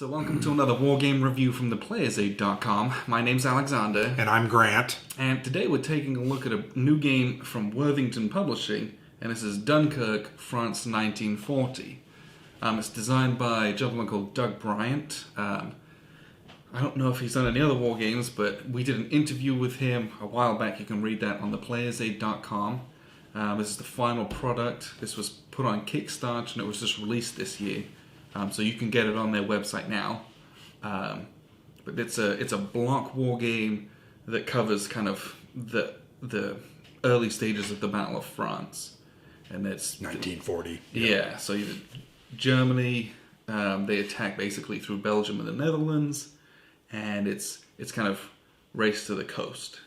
So welcome to another Wargame review from theplayersaid.com. My name's Alexander. And I'm Grant. And today we're taking a look at a new game from Worthington Publishing, and this is Dunkirk, France 1940. It's designed by a gentleman called Doug Bryant. I don't know if he's done any other war games, but we did an interview with him a while back. You can read that on theplayersaid.com. This is the final product. This was put on Kickstarter and it was just released this year. So you can get it on their website now. But it's a block war game that covers kind of the early stages of the Battle of France. And it's 1940. Yeah, so Germany, they attack basically through Belgium and the Netherlands, and it's kind of race to the coast.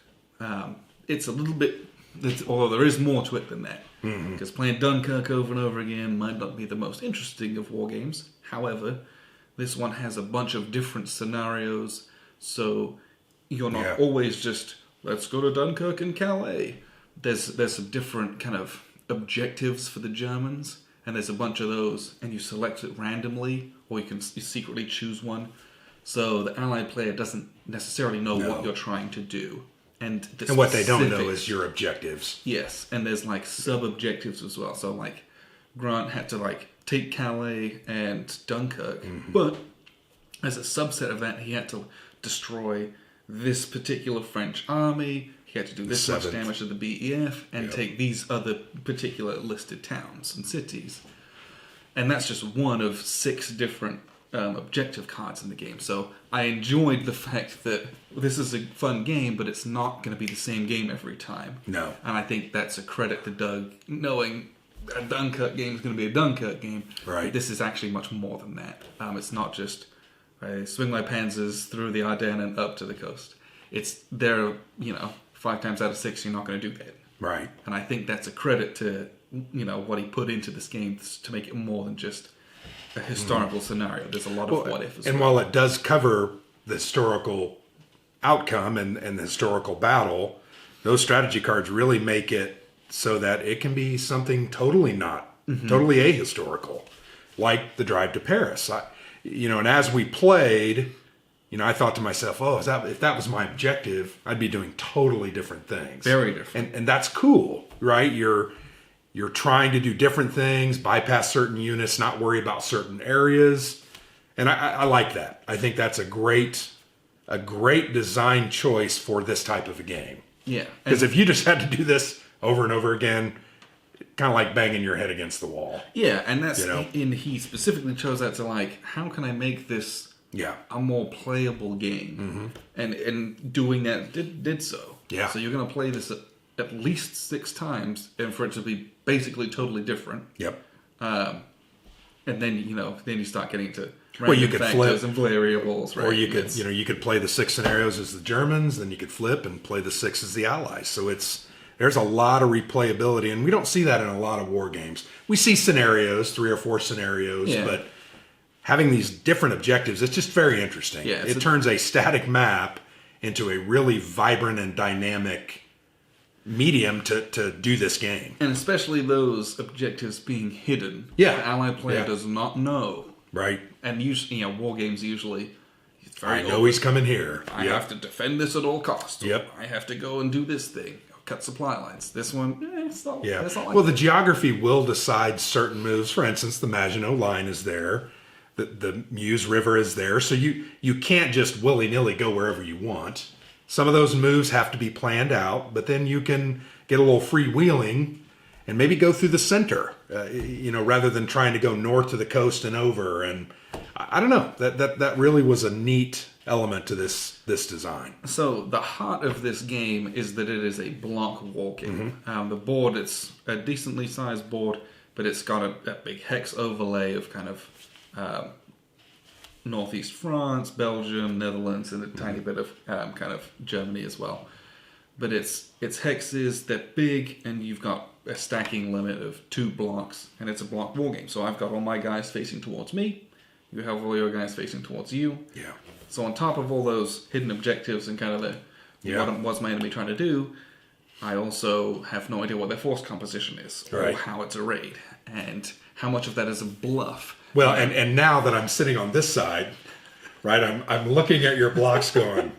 It's a little bit, although there is more to it than that, because playing Dunkirk over and over again might not be the most interesting of war games. However, this one has a bunch of different scenarios, so you're not always just, let's go to Dunkirk and Calais. There's some different kind of objectives for the Germans, and there's a bunch of those, and you select it randomly, or you secretly choose one. So the allied player doesn't necessarily know what you're trying to do. And what they don't know is your objectives. Yes, and there's like sub-objectives as well. So like Grant had to like take Calais and Dunkirk, but as a subset of that, he had to destroy this particular French army. He had to do this much damage to the BEF and take these other particular listed towns and cities. And that's just one of 6 different objective cards in the game. So I enjoyed the fact that this is a fun game, but it's not going to be the same game every time. No. And I think that's a credit to Doug, knowing a Dunkirk game is going to be a Dunkirk game. Right. This is actually much more than that. It's not just I swing my panzers through the Ardennes and up to the coast. It's there, 5 times out of 6 you're not going to do that. Right. And I think that's a credit to what he put into this game to make it more than just a historical scenario. There's a lot of what if as and well. while it does cover the historical outcome and the historical battle, those strategy cards really make it so that it can be something totally totally ahistorical, like the drive to Paris. And as we played, I thought to myself, if that was my objective, I'd be doing totally different things. Very different. And that's cool, right? You're trying to do different things, bypass certain units, not worry about certain areas. And I like that. I think that's a great design choice for this type of a game. Yeah. Because if you just had to do this over and over again, kind of like banging your head against the wall. Yeah, and that's and he specifically chose that to like, how can I make this a more playable game? And doing that did so. Yeah. So you're going to play this at least 6 times, and for it to be basically totally different. Yep. And then you start getting to you could flip and variables, right? Or you could you could play the 6 scenarios as the Germans, then you could flip and play the 6 as the Allies. So there's a lot of replayability, and we don't see that in a lot of war games. We see scenarios, 3 or 4 scenarios, but having these different objectives, it's just very interesting. Yeah, it turns a static map into a really vibrant and dynamic medium to do this game. And especially those objectives being hidden. Yeah. The allied player does not know. Right. And usually, war games usually, it's very I know he's coming here. I have to defend this at all costs. Yep. I have to go and do this thing. Cut supply lines. This one, it's not like Well, the that. geography will decide certain moves. For instance, the Maginot Line is there. The Meuse River is there. So you can't just willy-nilly go wherever you want. Some of those moves have to be planned out, but then you can get a little freewheeling and maybe go through the center, rather than trying to go north to the coast and over. And I don't know, that really was a neat element to this design. So the heart of this game is that it is a block war game. The board, it's a decently sized board, but it's got a big hex overlay of kind of northeast France, Belgium, Netherlands, and a tiny bit of kind of Germany as well. But it's hexes, they're big, and you've got a stacking limit of 2 blocks, and it's a block war game. So I've got all my guys facing towards me, you have all your guys facing towards you. Yeah. So on top of all those hidden objectives and kind of what was my enemy trying to do, I also have no idea what their force composition is, or how it's arrayed, and how much of that is a bluff. Well, and now that I'm sitting on this side, right? I'm looking at your blocks going,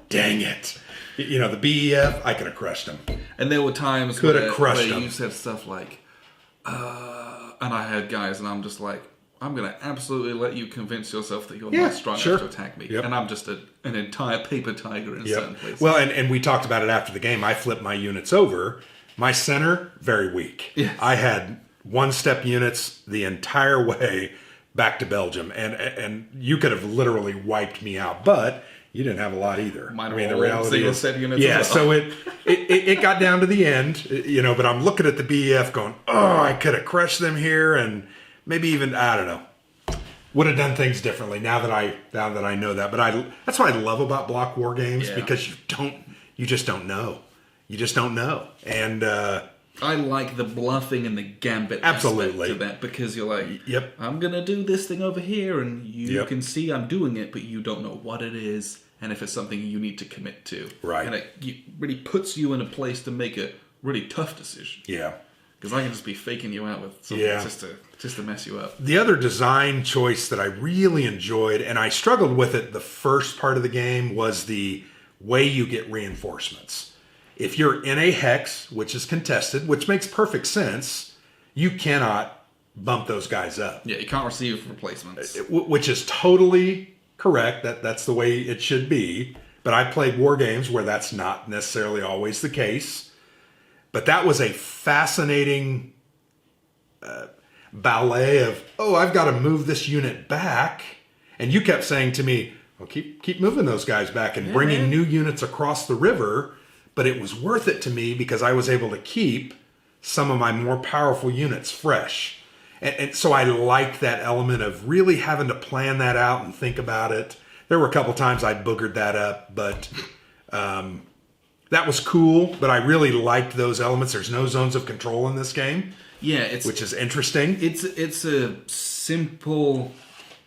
dang it. You know, the BEF, I could have crushed them. And there were times Could have where crushed them. you said stuff like, and I had guys, and I'm just like, I'm going to absolutely let you convince yourself that you're not strong enough to attack me. Yep. And I'm just an entire paper tiger in certain places. Well, and we talked about it after the game. I flipped my units over. My center, very weak. Yes. I had one-step units the entire way back to Belgium. And you could have literally wiped me out. But you didn't have a lot either. Mine the reality is, set units yeah, as well. so it got down to the end, you know, but I'm looking at the BEF going, oh, I could have crushed them here, and maybe even, I don't know, would have done things differently now that I know that. But that's what I love about block war games, because you just don't know. You just don't know. And I like the bluffing and the gambit aspect to that, because you're like, I'm going to do this thing over here, and you can see I'm doing it, but you don't know what it is and if it's something you need to commit to. Right. And it really puts you in a place to make a really tough decision. Yeah. Because I can just be faking you out with something just to mess you up. The other design choice that I really enjoyed, and I struggled with it the first part of the game, was the way you get reinforcements. If you're in a hex, which is contested, which makes perfect sense, you cannot bump those guys up. Yeah, you can't receive replacements. Which is totally correct. That's the way it should be. But I played war games where that's not necessarily always the case. But that was a fascinating ballet of, I've got to move this unit back. And you kept saying to me, well, keep moving those guys back and bringing new units across the river. But it was worth it to me because I was able to keep some of my more powerful units fresh. And so I liked that element of really having to plan that out and think about it. There were a couple times I boogered that up, but that was cool. But I really liked those elements. There's no zones of control in this game. Yeah, which is interesting. It's a simple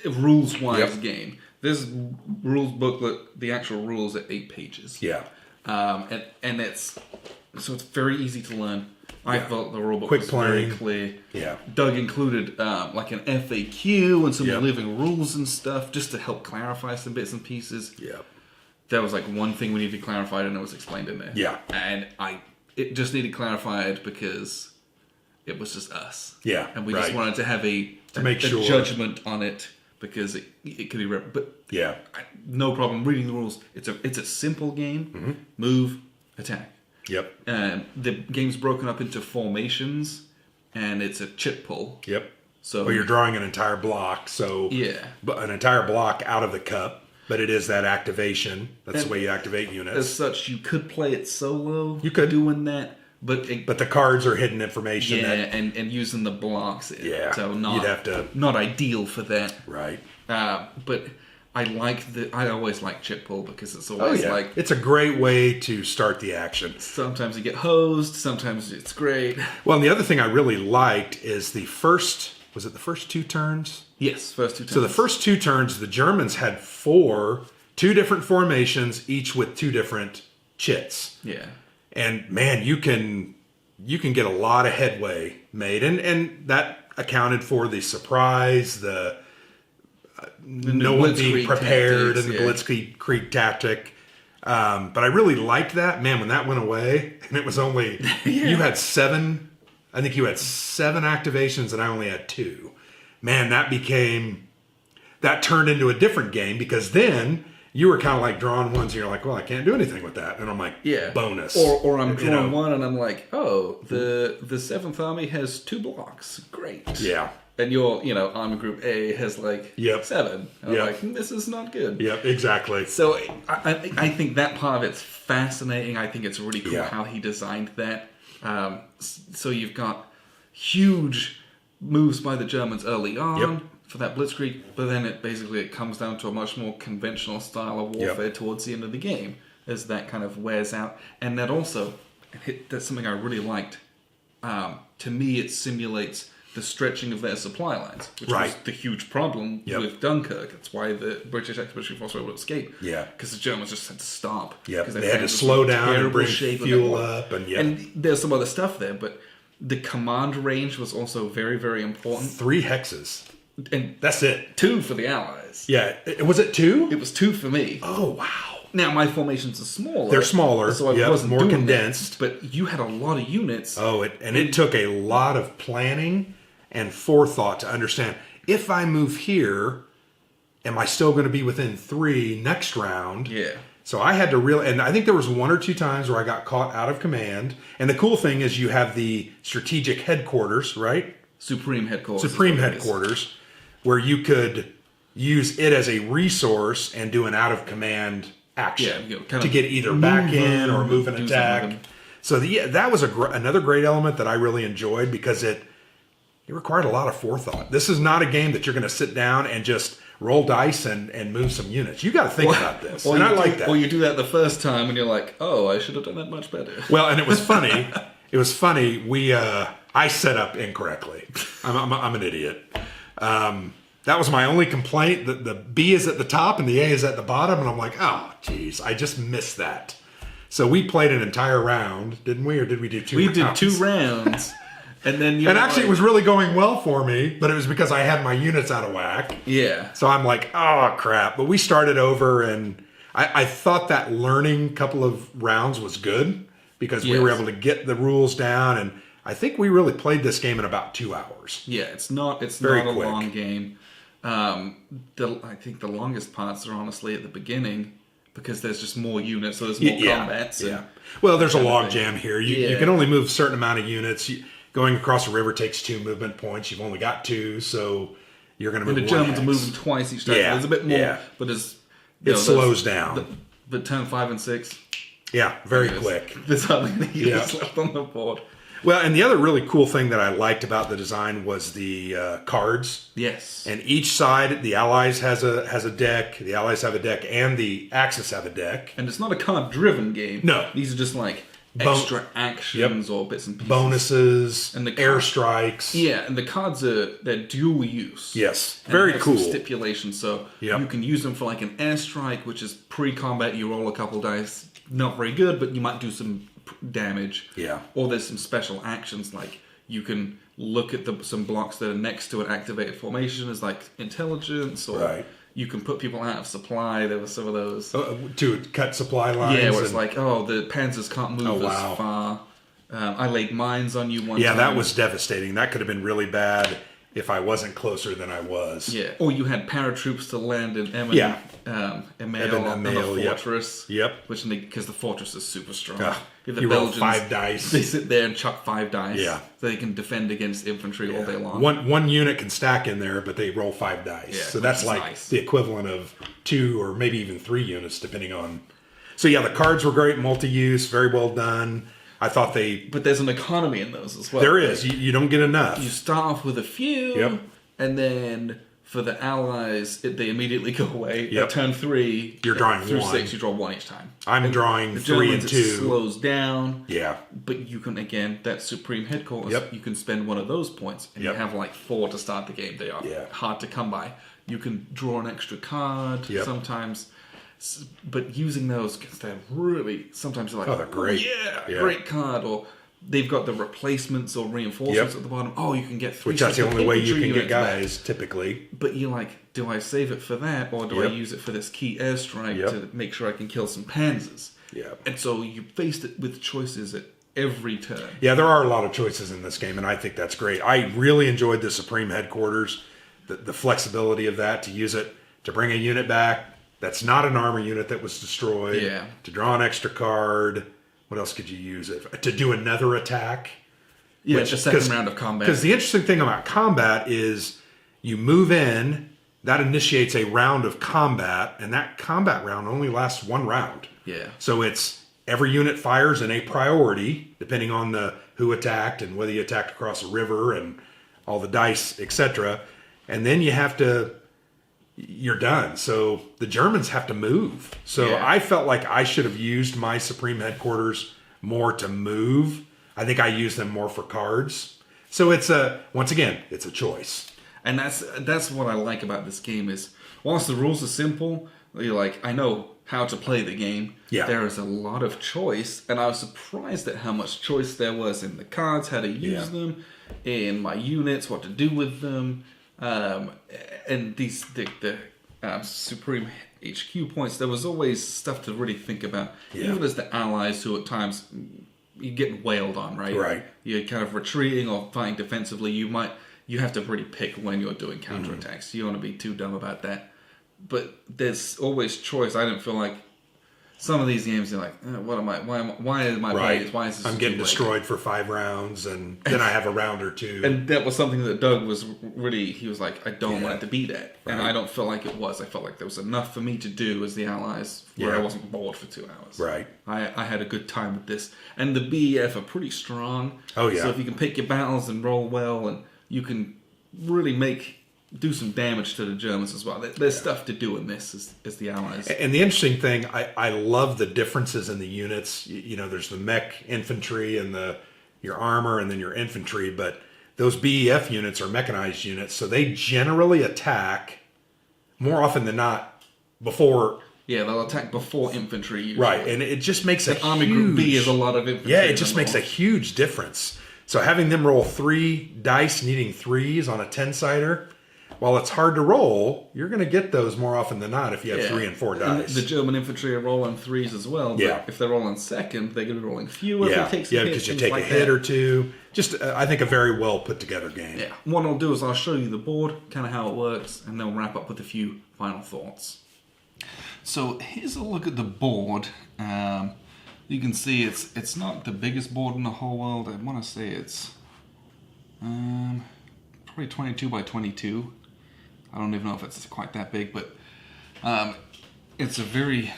rules-wise game. This rules booklet, the actual rules are 8 pages. Yeah. And it's very easy to learn. I felt the rulebook Quick was playing. very clear. Yeah. Doug included like an FAQ and some living rules and stuff just to help clarify some bits and pieces. Yeah. There was like one thing we needed clarified and it was explained in there. Yeah. And it just needed clarified because it was just us. Yeah. And we just wanted to have a judgment on it because it could be... But yeah. No problem reading the rules. It's a simple game. Mm-hmm. Move, attack. Yep. And the game's broken up into formations, and it's a chip pull. Yep. So you're drawing an entire block. So an entire block out of the cup, but it is that activation. That's the way you activate units. As such, you could play it solo. You could doing that, but the cards are hidden information. Yeah, and using the blocks. Yeah. So you'd have to not ideal for that. Right. But I always like chip pull because it's always like... It's a great way to start the action. Sometimes you get hosed, sometimes it's great. Well, and the other thing I really liked is the first 2 turns? Yes, first 2 turns. So the first 2 turns, the Germans had 2 different formations, each with 2 different chits. Yeah. And man, you can get a lot of headway made. And that accounted for the surprise, no one being prepared, and the blitzkrieg tactic. But I really liked that. Man, when that went away, and it was only... You had 7... I think you had 7 activations, and I only had 2. Man, that turned into a different game, because then you were kind of like drawing ones, and you're like, well, I can't do anything with that. And I'm like, bonus. Or I'm drawing one, and I'm like, the 7th Army has 2 blocks. Great. Yeah. And Army Group A has 7. And I'm like, this is not good. Yep, exactly. So I think that part of it's fascinating. I think it's really cool how he designed that. So you've got huge moves by the Germans early on for that blitzkrieg, but then it comes down to a much more conventional style of warfare towards the end of the game as that kind of wears out. And that also, that's something I really liked. To me, it simulates the stretching of their supply lines, which was the huge problem with Dunkirk. That's why the British Expeditionary Force were able to escape. Yeah, because the Germans just had to stop. Yeah, they had to slow down and bring fuel up, and there's some other stuff there, but the command range was also very, very important. 3 hexes. And That's it. 2 for the Allies. Yeah. Was it 2? It was 2 for me. Oh, wow. Now, my formations are smaller. They're smaller. So I wasn't more doing condensed. that, but you had a lot of units. Oh, it took a lot of planning and forethought to understand, if I move here, am I still going to be within 3 next round? Yeah. So I had to really, and I think there was 1 or 2 times where I got caught out of command. And the cool thing is you have the strategic headquarters, right? Supreme headquarters. Supreme headquarters, where you could use it as a resource and do an out of command action to get either back in or move an attack. So that was another great element that I really enjoyed, because it required a lot of forethought. This is not a game that you're going to sit down and just roll dice and move some units. You got to think about this, and I like that. Or you do that the first time, and you're like, "Oh, I should have done that much better." Well, and it was funny. We I set up incorrectly. I'm an idiot. That was my only complaint. The B is at the top and the A is at the bottom, and I'm like, oh, geez, I just missed that. So we played an entire round, didn't we, or did we do 2 rounds? We did 2 rounds, and then it was really going well for me, but it was because I had my units out of whack. Yeah. So I'm like, oh crap! But we started over, and I thought that learning couple of rounds was good, because we were able to get the rules down, and I think we really played this game in about 2 hours. Yeah, it's not a long game. I think the longest parts are honestly at the beginning, because there's just more units, so there's more combats. Yeah. Well, there's a log jam here. You can only move a certain amount of units. Going across a river takes 2 movement points. You've only got 2, so you're going to move. And the Germans are moving twice each time. Yeah. There's a bit more, but it slows down. But turn 5 and 6. Yeah, very quick. There's hardly any units left on the board. Well, and the other really cool thing that I liked about the design was the cards. Yes. And each side, the Allies has a deck, the Allies have a deck, and the Axis have a deck. And it's not a card-driven game. No. These are just like extra actions or bits and pieces. Bonuses, and the airstrikes. Yeah, and the cards they're dual use. Yes, and very cool. Some stipulations, so you can use them for like an airstrike, which is pre-combat. You roll a couple dice, not very good, but you might do some damage. Yeah. Or there's some special actions, like you can look at some blocks that are next to an activated formation as like intelligence, or you can put people out of supply. There were some of those. To cut supply lines. Yeah, where it's like, the panzers can't move as far. I laid mines on you one time. Yeah, that was devastating. That could have been really bad if I wasn't closer than I was. Yeah. Or you had paratroops to land in Emmail on the fortress. Yep. Which because the fortress is super strong. The Belgians roll 5 dice. They sit there and chuck 5 dice. Yeah. So they can defend against infantry all day long. One unit can stack in there, but they roll 5 dice. Yeah, so that's like the equivalent of 2 or maybe even 3 units, depending on. So yeah, the cards were great, multi-use, very well done. I thought But there's an economy in those as well. There is. You don't get enough. You start off with a few, and then for the Allies, they immediately go away. At turn 3, you're drawing through 1. 6, you draw 1 each time. I'm drawing 3 and 2. It slows down. Yeah. But you can, again, that Supreme Headquarters, you can spend one of those points, and you have like 4 to start the game. They are hard to come by. You can draw an extra card sometimes. But using those, because they're really, sometimes you're like, they're great. Great card. Or they've got the replacements or reinforcements at the bottom. Oh, you can get 3. Which that's the only way you can get guys, typically. But you're like, do I save it for that? Or do I use it for this key airstrike to make sure I can kill some panzers? Yeah. And so you faced it with choices at every turn. Yeah, there are a lot of choices in this game, and I think that's great. I really enjoyed the Supreme Headquarters, the flexibility of that, to use it to bring a unit back. That's not an armor unit that was destroyed. Yeah. To draw an extra card. What else could you use it? To do another attack. Yeah, the second round of combat. Because the interesting thing about combat is you move in, that initiates a round of combat, and that combat round only lasts 1 round. Yeah. So it's every unit fires in a priority, depending on who attacked and whether you attacked across a river and all the dice, etc. And then you're done. So the Germans have to move. So I felt like I should have used my Supreme Headquarters more to move. I think I used them more for cards. So once again, it's a choice. And that's what I like about this game is, whilst the rules are simple, you're like, I know how to play the game. Yeah. There is a lot of choice, and I was surprised at how much choice there was in the cards, how to use them, in my units, what to do with them. And the Supreme HQ points, there was always stuff to really think about. Yeah. Even as the allies who at times you're getting wailed on, right? Right. You're kind of retreating or fighting defensively. You have to really pick when you're doing counterattacks. You don't want to be too dumb about that. But there's always choice. I didn't feel like some of these games, you're like, what am I? Why is my base? Why is this? I'm getting destroyed for 5 rounds, and then I have a round or two. And that was something that Doug was really. He was like, I don't want it to be that, and I don't feel like it was. I felt like there was enough for me to do as the allies, where I wasn't bored for 2 hours. Right. I had a good time with this, and the BEF are pretty strong. Oh yeah. So if you can pick your battles and roll well, and you can really do some damage to the Germans as well. There's stuff to do in this as the allies. And the interesting thing, I love the differences in the units. You know, there's the mech infantry and your armor and then your infantry, but those BEF units are mechanized units, so they generally attack more often than not before. Yeah, they'll attack before infantry usually. Right, and it just makes a Army Group B is a lot of infantry. Yeah, it just makes a huge difference. So having them roll 3 dice, needing 3s on a 10-sider, while it's hard to roll, you're going to get those more often than not if you have 3 and 4 dice. And the German infantry are rolling 3s as well. But if they're rolling second, they're going to be rolling fewer. Yeah, if it takes a hit, because you take a hit or two. Just, I think, a very well put together game. Yeah. What I'll do is I'll show you the board, kind of how it works, and then we'll wrap up with a few final thoughts. So here's a look at the board. You can see it's not the biggest board in the whole world. I want to say it's probably 22 by 22. I don't even know if it's quite that big, but it's a very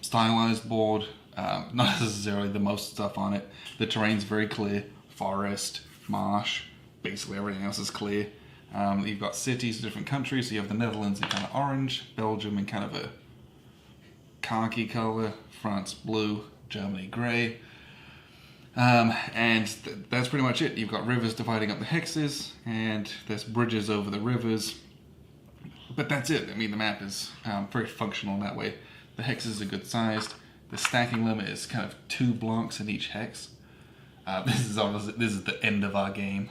stylized board. Not necessarily the most stuff on it. The terrain's very clear. Forest, marsh, basically everything else is clear. You've got cities, different countries. So you have the Netherlands in kind of orange, Belgium in kind of a khaki color, France blue, Germany grey. And that's pretty much it. You've got rivers dividing up the hexes, and there's bridges over the rivers. But that's it. I mean, the map is very functional in that way. The hexes are good sized. The stacking limit is kind of 2 blocks in each hex. This is the end of our game.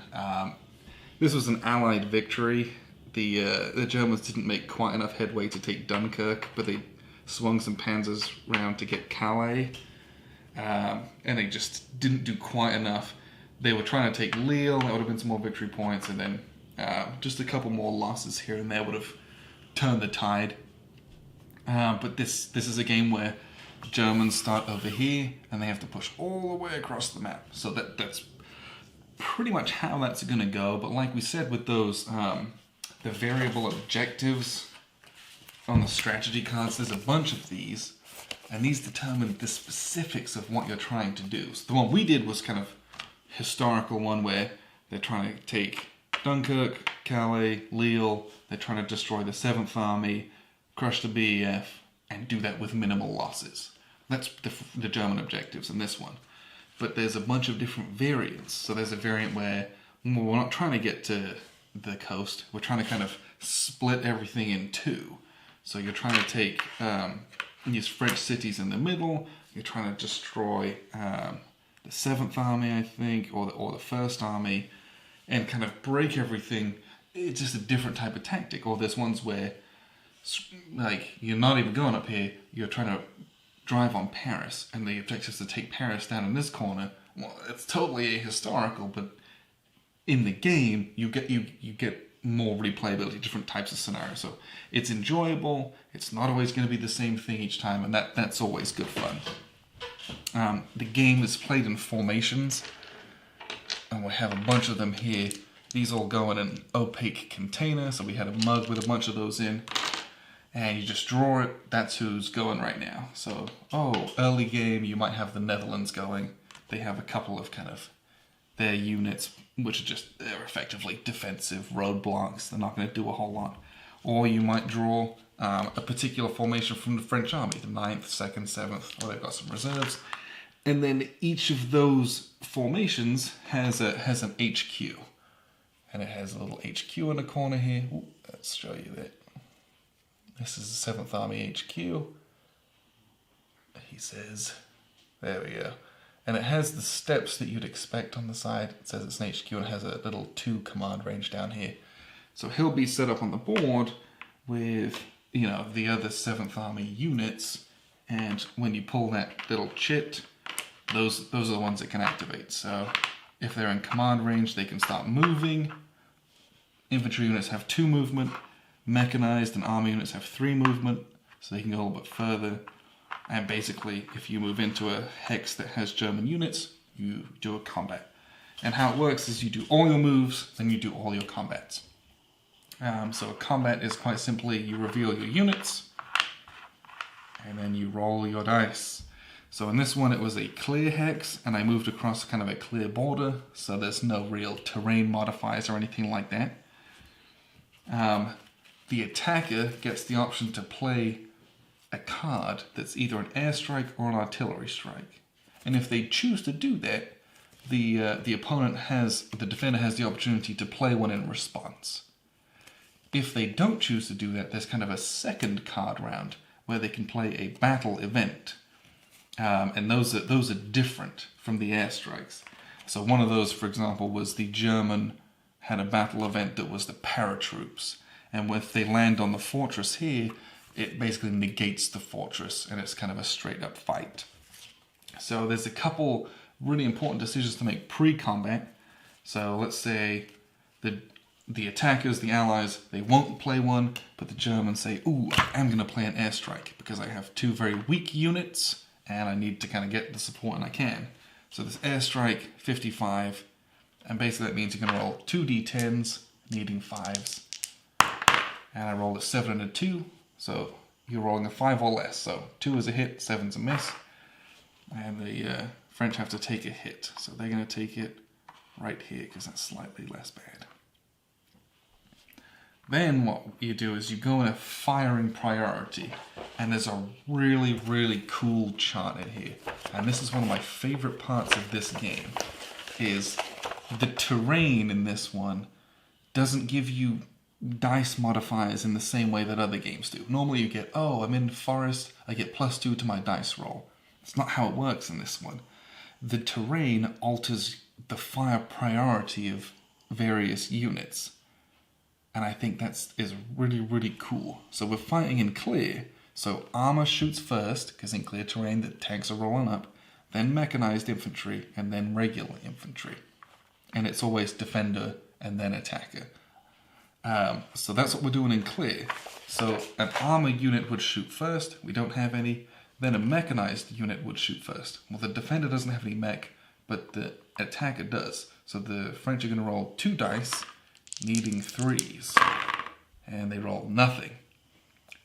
This was an Allied victory. The Germans didn't make quite enough headway to take Dunkirk, but they swung some panzers round to get Calais. And they just didn't do quite enough. They were trying to take Lille. That would have been some more victory points, and then just a couple more losses here and there would have turned the tide. But this is a game where Germans start over here and they have to push all the way across the map. So that's pretty much how that's going to go. But like we said with those, the variable objectives on the strategy cards, there's a bunch of these, and these determine the specifics of what you're trying to do. So the one we did was kind of historical one where they're trying to take Dunkirk, Calais, Lille. They're trying to destroy the 7th Army, crush the BEF, and do that with minimal losses. That's the German objectives in this one. But there's a bunch of different variants. So there's a variant where we're not trying to get to the coast. We're trying to kind of split everything in 2. So you're trying to take these French cities in the middle. You're trying to destroy the 7th Army, I think, or the 1st Army, and kind of break everything. It's just a different type of tactic. Or there's ones where, like, you're not even going up here. You're trying to drive on Paris, and the objective is to take Paris down in this corner. Well, it's totally ahistorical, but in the game, you get more replayability, different types of scenarios. So it's enjoyable. It's not always going to be the same thing each time, and that's always good fun. The game is played in formations, and we have a bunch of them here. These all go in an opaque container, so we had a mug with a bunch of those in. And you just draw it, that's who's going right now. So, early game, you might have the Netherlands going. They have a couple of kind of their units, which are they're effectively defensive roadblocks. They're not going to do a whole lot. Or you might draw a particular formation from the French army, the 9th, 2nd, 7th, or they've got some reserves. And then each of those formations has an HQ. And it has a little HQ in the corner here. Ooh, let's show you that. This is the 7th Army HQ. He says, there we go. And it has the steps that you'd expect on the side. It says it's an HQ and it has a little 2 command range down here. So he'll be set up on the board with, you know, the other 7th Army units, and when you pull that little chit, those are the ones that can activate. So if they're in command range, they can start moving. Infantry units have 2 movement. Mechanized and army units have 3 movement, so they can go a little bit further. And basically, if you move into a hex that has German units, you do a combat. And how it works is you do all your moves, then you do all your combats. So a combat is quite simply, you reveal your units, and then you roll your dice. So in this one, it was a clear hex, and I moved across kind of a clear border, so there's no real terrain modifiers or anything like that. The attacker gets the option to play a card that's either an airstrike or an artillery strike. And if they choose to do that, the defender has the opportunity to play one in response. If they don't choose to do that, there's kind of a second card round where they can play a battle event. And those are different from the airstrikes. So one of those, for example, was the German had a battle event that was the paratroops. And if they land on the fortress here, it basically negates the fortress, and it's kind of a straight up fight. So there's a couple really important decisions to make pre-combat. So let's say the attackers, the allies, they won't play one, but the Germans say, ooh, I'm going to play an airstrike because I have 2 very weak units and I need to kind of get the support and I can. So this airstrike, 55, and basically that means you're going to roll 2 d10s, needing 5s. And I rolled a 7 and a 2, so you're rolling a 5 or less. So 2 is a hit, 7's a miss. And the French have to take a hit. So they're going to take it right here because that's slightly less bad. Then what you do is you go in a firing priority. And there's a really, really cool chart in here. And this is one of my favorite parts of this game. Is the terrain in this one doesn't give you dice modifiers in the same way that other games do. Normally you get, oh, I'm in forest, I get +2 to my dice roll. It's not how it works in this one. The terrain alters the fire priority of various units. And I think that is really, really cool. So we're fighting in clear. So armor shoots first, because in clear terrain the tanks are rolling up. Then mechanized infantry, and then regular infantry. And it's always defender and then attacker. So that's what we're doing in clear. So an armor unit would shoot first. We don't have any. Then a mechanized unit would shoot first. Well, the defender doesn't have any mech, but the attacker does. So the French are going to roll 2 dice, needing 3s. And they roll nothing.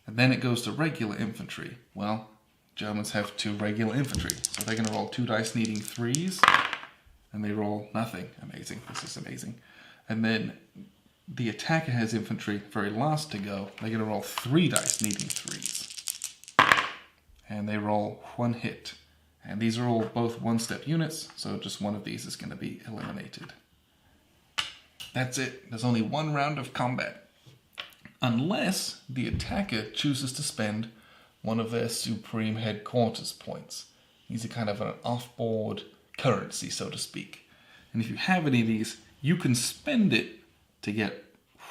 And then it goes to regular infantry. Well, Germans have 2 regular infantry. So they're going to roll 2 dice, needing 3s. And they roll nothing. Amazing. This is amazing. And then the attacker has infantry, very last to go. They're going to roll 3 dice, needing 3s. And they roll 1 hit. And these are all both 1-step units, so just one of these is going to be eliminated. That's it. There's only 1 round of combat. Unless the attacker chooses to spend one of their supreme headquarters points. These are kind of an off-board currency, so to speak. And if you have any of these, you can spend it to get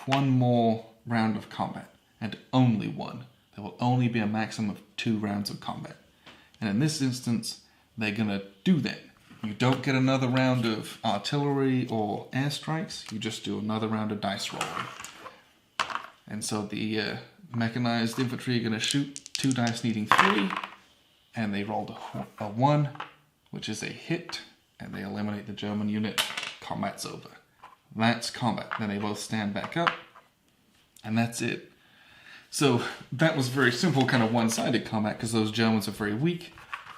1 more round of combat, and only 1. There will only be a maximum of 2 rounds of combat. And in this instance, they're going to do that. You don't get another round of artillery or airstrikes, you just do another round of dice rolling. And so the mechanized infantry are going to shoot 2 dice, needing 3, and they rolled a 1, which is a hit, and they eliminate the German unit. Combat's over. That's combat. Then they both stand back up, and that's it. So that was very simple, kind of one-sided combat, because those Germans are very weak.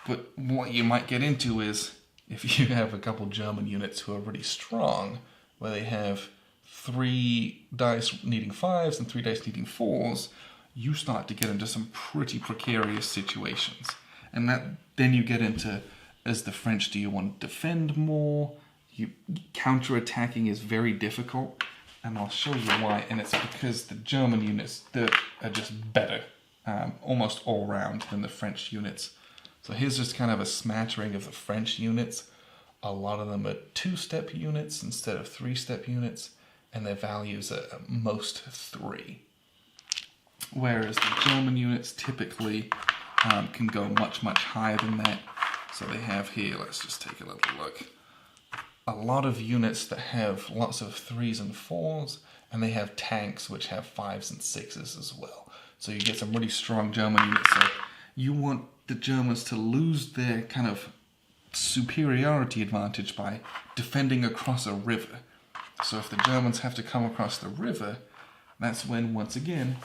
But what you might get into is, if you have a couple German units who are really strong, where they have 3 dice needing 5s and 3 dice needing 4s, you start to get into some pretty precarious situations. And then you get into, as the French, do you want to defend more? Counter-attacking is very difficult, and I'll show you why. And it's because the German units are just better, almost all round, than the French units. So here's just kind of a smattering of the French units. A lot of them are 2-step units instead of 3-step units, and their values are at most 3. Whereas the German units typically can go much, much higher than that. So they have here, let's just take a little look, a lot of units that have lots of 3s and 4s, and they have tanks which have 5s and 6s as well. So you get some really strong German units. So you want the Germans to lose their kind of superiority advantage by defending across a river. So if the Germans have to come across the river, that's when, once again,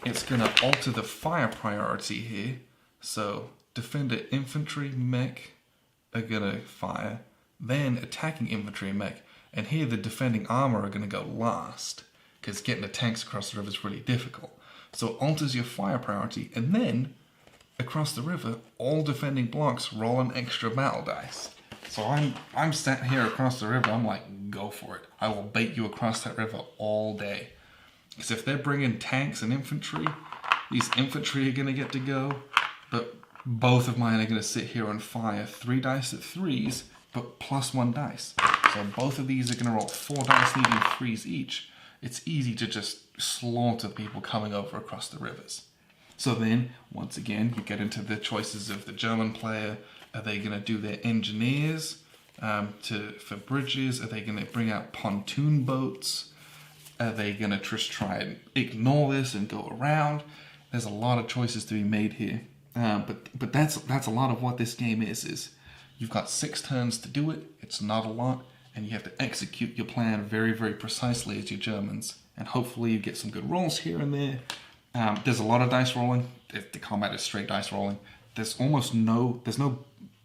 it's going to alter the fire priority here. So defender infantry mech are going to fire, then attacking infantry and mech. And here the defending armor are going to go last, because getting the tanks across the river is really difficult. So it alters your fire priority, and then across the river, all defending blocks roll an extra battle dice. So I'm sat here across the river, I'm like, go for it. I will bait you across that river all day. Because if they're bringing tanks and infantry, these infantry are going to get to go, but both of mine are going to sit here and fire 3 dice at 3s, but +1 dice. So both of these are going to roll 4 dice needing 3s each. It's easy to just slaughter people coming over across the rivers. So then, once again, you get into the choices of the German player. Are they going to do their engineers for bridges? Are they going to bring out pontoon boats? Are they going to just try and ignore this and go around? There's a lot of choices to be made here. But that's a lot of what this game is you've got 6 turns to do it. It's not a lot. And you have to execute your plan very, very precisely as your Germans. And hopefully you get some good rolls here and there. There's a lot of dice rolling. The combat is straight dice rolling. There's no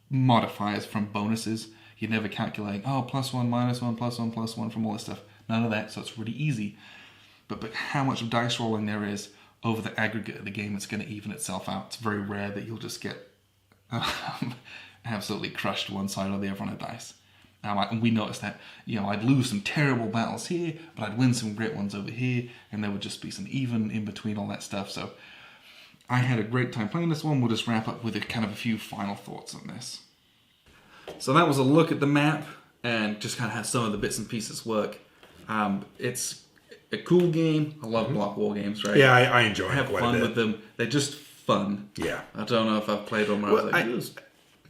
modifiers from bonuses. You're never calculating, +1, -1, +1, +1 from all this stuff. None of that, so it's really easy. But how much dice rolling there is over the aggregate of the game, it's going to even itself out. It's very rare that you'll just get absolutely crushed one side or the other on a dice. And we noticed that, I'd lose some terrible battles here, but I'd win some great ones over here, and there would just be some even in between all that stuff. So I had a great time playing this one. We'll just wrap up with a few final thoughts on this. So that was a look at the map, and just kind of how some of the bits and pieces work. It's a cool game. I love block war games, right? Yeah, I enjoy have quite fun a bit. with them. They're just fun. Yeah. I don't know if I've played one where I was like,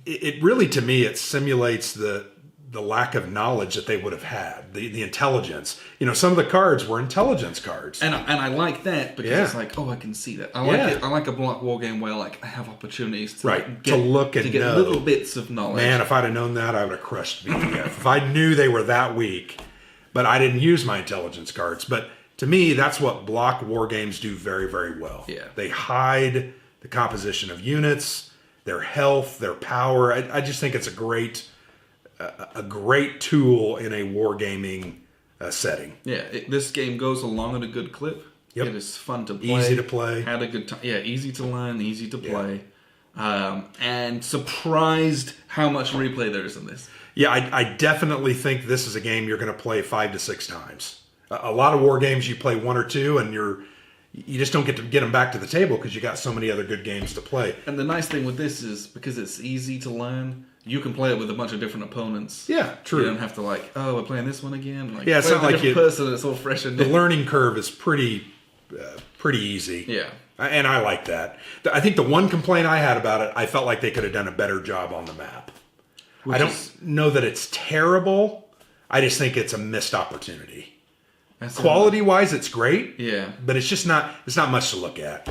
it really, to me, it simulates the lack of knowledge that they would have had, the intelligence. Some of the cards were intelligence cards, and I like that because it's like, I can see that. I like it. I like a block war game where I have opportunities to to look and get know little bits of knowledge. Man, if I'd have known that, I would have crushed BTF. If I knew they were that weak, but I didn't use my intelligence cards. But to me, that's what block war games do very, very well. Yeah, they hide the composition of units, their health, their power. I just think it's a great tool in a wargaming setting. Yeah, this game goes along at a good clip. Yep. It is fun to play. Easy to play. Had a good time. Yeah, easy to learn, easy to play. And surprised how much replay there is in this. Yeah, I definitely think this is a game you're going to play 5 to 6 times. A lot of war games you play 1 or 2 and you just don't get to get them back to the table because you got so many other good games to play. And the nice thing with this is because it's easy to learn, you can play it with a bunch of different opponents. Yeah, true. You don't have to we're playing this one again. It's not like person. It's all fresh and new. The learning curve is pretty easy. Yeah, and I like that. I think the one complaint I had about it, I felt like they could have done a better job on the map. I don't know that it's terrible. I just think it's a missed opportunity. Quality-wise, it's great. Yeah, but it's not much to look at.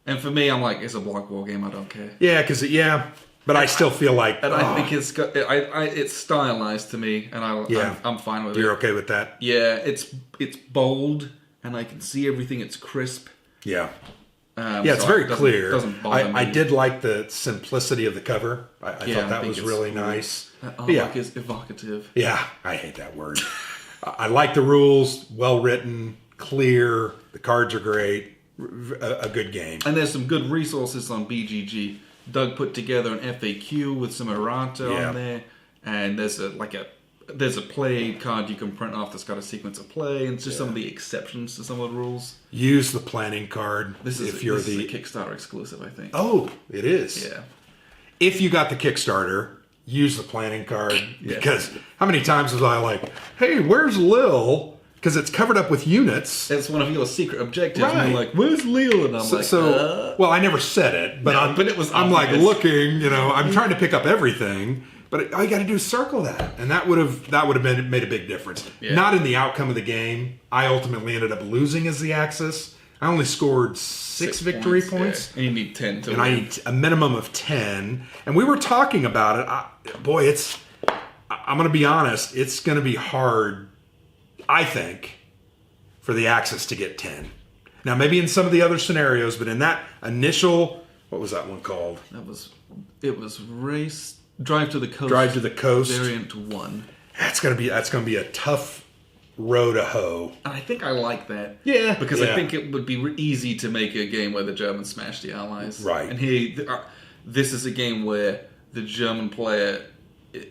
And for me, I'm like, it's a block war game. I don't care. Yeah, but I still feel like, I think it's stylized to me, and I'm fine with it. You're okay with that? Yeah, it's bold, and I can see everything. It's crisp. Yeah. It's very clear. Doesn't bother me. I did like the simplicity of the cover. I thought that was really nice. Like it's evocative. Yeah, I hate that word. I like the rules, well written, clear. The cards are great. A good game. And there's some good resources on BGG. Doug put together an FAQ with some errata on there, and there's a play card you can print off that's got a sequence of play, and it's just some of the exceptions to some of the rules. Use the planning card. This is a Kickstarter exclusive, I think. Oh, it is. Yeah. If you got the Kickstarter, use the planning card because how many times was I like, "Hey, where's Lil? because it's covered up with units. It's one of your secret objectives. Right. And you're like, where's Lille? And I'm Well, I never said it, but I'm like looking. I'm trying to pick up everything, but all you got to do is circle that, and that would have made a big difference. Yeah. Not in the outcome of the game. I ultimately ended up losing as the Axis. I only scored 6 victory points. Yeah. And you need 10 to and win. I need a minimum of 10. And we were talking about it. I'm going to be honest, it's going to be hard, I think, for the Axis to get 10. Now, maybe in some of the other scenarios, but in that initial, what was that one called? It was Race Drive to the Coast. Drive to the Coast. Variant 1. That's going to be a tough row to hoe. And I think I like that. Yeah. Because I think it would be easy to make a game where the Germans smash the Allies. Right. And here, this is a game where the German player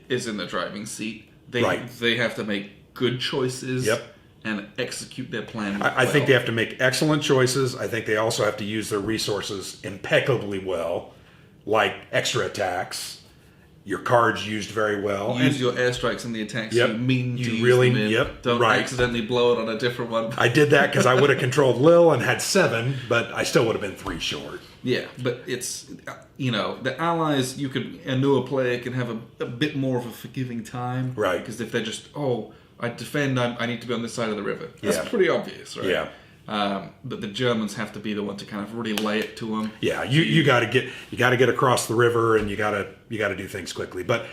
is in the driving seat. They have to make good choices. Yep. And execute their plan. I think they have to make excellent choices. I think they also have to use their resources impeccably well, like extra attacks. Your cards used very well. Use your airstrikes and the attacks Yep. you mean to use really, them in. yep, Don't right. accidentally blow it on a different one. I did that because I would have controlled Lille and had 7, but I still would have been 3 short. Yeah, but it's, the Allies, a newer player can have a bit more of a forgiving time. Right. Because if they're just, I defend, I need to be on this side of the river. That's Yeah. pretty obvious, right? Yeah. But the Germans have to be the one to kind of really lay it to them. Yeah, you got to get across the river, and you got to do things quickly. But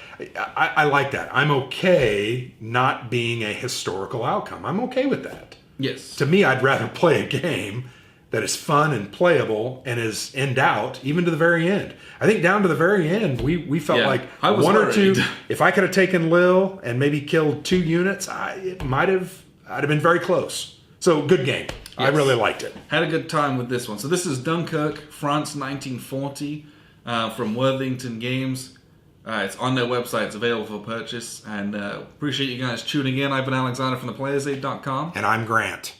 I like that. I'm okay not being a historical outcome. I'm okay with that. Yes. To me, I'd rather play a game that is fun and playable and is in doubt even to the very end. I think down to the very end, we felt like I was one worried. or two. If I could have taken Lille and maybe killed 2 units, I'd have been very close. So good game. Yes. I really liked it. Had a good time with this one. So this is Dunkirk, France, 1940, from Worthington Games. It's on their website. It's available for purchase. And appreciate you guys tuning in. I've been Alexander from theplayersaid.com. And I'm Grant.